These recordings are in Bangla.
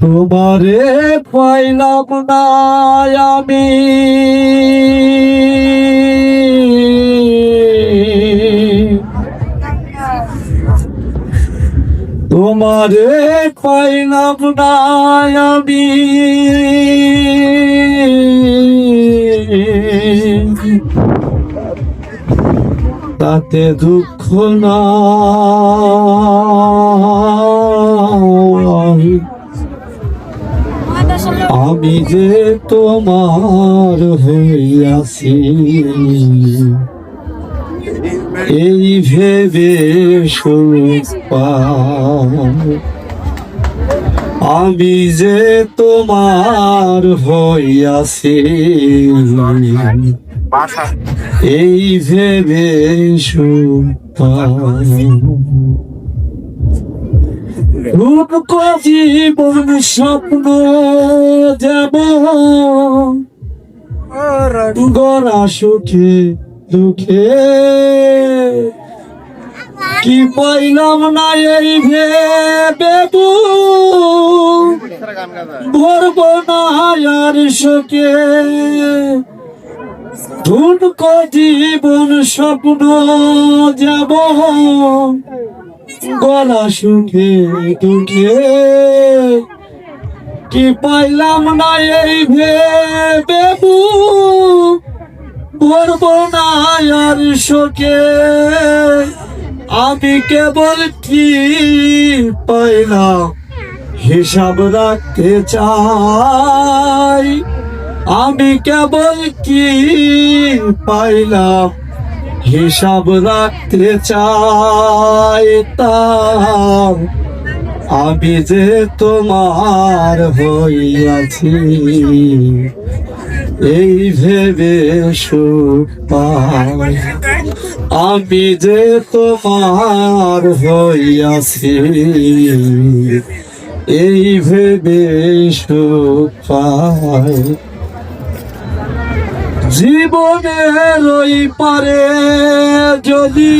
তোমারে পাইলাম না আমি, তোমারে পাইলাম না আমি, তাতে দুঃখ না, আমি যে তোমার হইয়াছি এই ভেবে আমি যে তোমার হইয়াছি এই ভেবে জীবন স্বপ্ন যাব গড়া সুখে দুঃখে কি পাইলাম না এই ভেবে ভরব না আর শোকে ঢুনকো জীবন স্বপ্ন যাব গলা সুখে দুঃখে কি পাইলাম না এই ভেবে ভরব না আর শোকে আমি কেবল কি পাইলাম হিসাব রাখতে চাই, আমি কেবল কি পাইলাম হিসাব রাখতে চাই, তার আমি যে তোমার হইয়াছি এই ভেবে সুখ পাই, আমি যে তোমার হইয়াছি এই ভেবে সুখ পাই। জীবনের ওই পারে যদি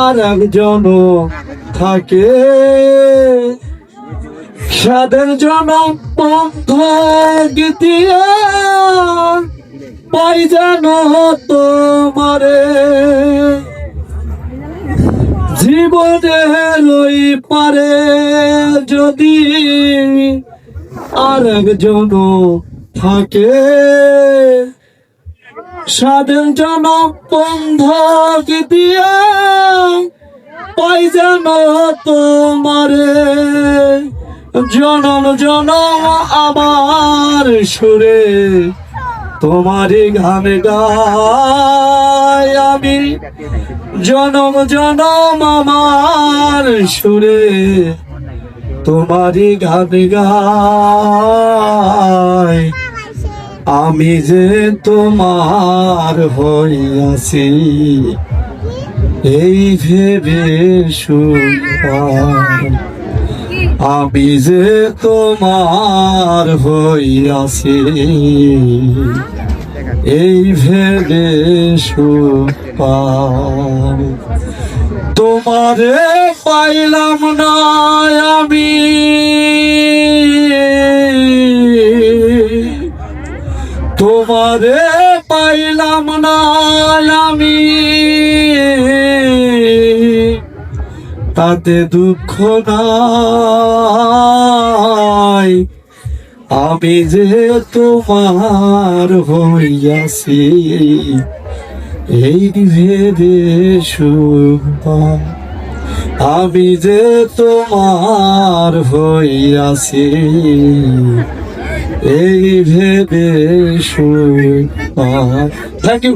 আর একজন থাকে, সাদের জনম বন্ধ গীতিয়া পাই যেন তোমারে, জীবনের ওই পারে যদি আর একজন থাকে, সাদের জনম বন্ধ গীতিয়া পাই যেন তোমারে, জনম জনম আমার সুরে তোমারই গান গাই আমি, জনম জনম আমার সুরে তোমারই গান গাই, আমি যে তোমার হইয়াছি এই ভেবে সুখ পাই, আমি যে তোমার হইয়াছি এই ভেবে সুখ পাই। তোমারে পাইলাম না আমি, তোমারে পাইলাম না আমি, তাতে দুঃখ নাই, আমি যে তোমার হইয়াছি এই ভেবে সুখ পাই, আমি যে তোমার হইয়াছি এই ভেবে সুখ পাই। Thank you.